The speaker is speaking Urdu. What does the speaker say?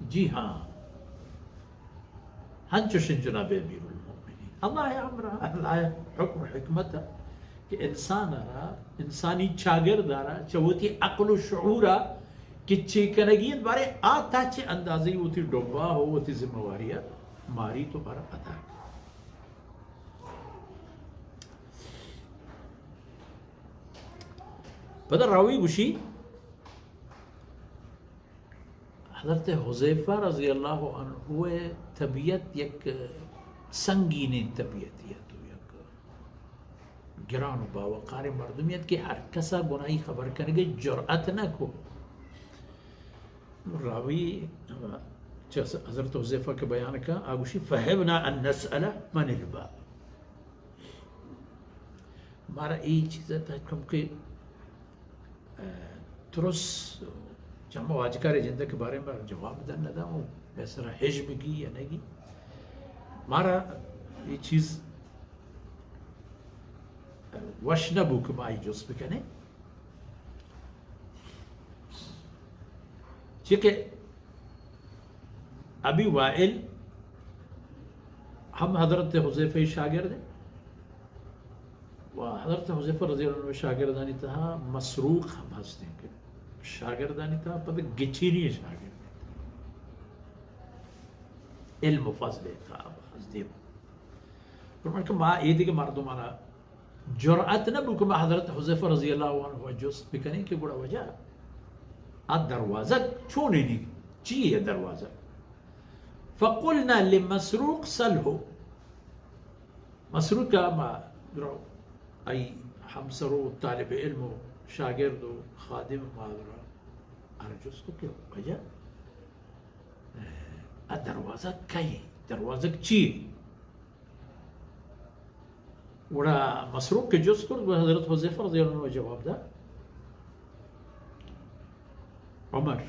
جی ہاں ہنچوشن جناب امیر المؤمنین اللہ امرہ اللہ حکم حکمت کہ انسان انسانی چاگردارا چوتی عقل و شعورا کہ چیکنگین بارے آتا چے اندازی ہوتی ڈوبا ہو ہوتی ذمہ واریہ ماری تو بارا ادا کر بدر راوی گوشی حضرت حذیفہ رضی اللہ عنہ ہوئے طبیعت یک سنگین طبیعت یہ تو یک گران و باوقار مردمیت کہ ہر کسا گناہی خبر کرنے گے جرأت نہ کو راوی حضرت حذیفہ کے بیان کا آگوشی فہمنا ان نسأل من الباب ہمارا یہ چیز ہے کہ ترس جمع واجکار جندہ کے بارے میں جواب دن ندا ہوں بیسرہ حجم کی یا نہیں ہمارا یہ چیز وشنبو کمائی جس بکنے چکہ ابی وائل ہم حضرت حذیفہ شاگرد ہیں و حضرت حذیفہ رضی اللہ عنہ شاگردانی تہا مسروق ہم ہستے ہیں کہ شاگردانی تہا پتہ گچینی شاگرد علم و فضل تھا ہستے فرمان کہ ماں یہ دی کہ مردمانا جرأت نہ بلکہ میں حضرت حذیفہ رضی اللہ عنہ جست بکنے کہ بڑا وجہ دروازہ چھونے نہیں چیئے دروازہ فقلنا لمسروق سلہو مسروق کا ما درو ای ہمسرو طالب علم و شاگرد و خادم مادرہ ارجوز کو کیا وجہ دروازہ کئی دروازہ چیئے وڑا مسروق کے جز کرد حضرت حذیفہ رضی اللہ عنہ جواب دا عمر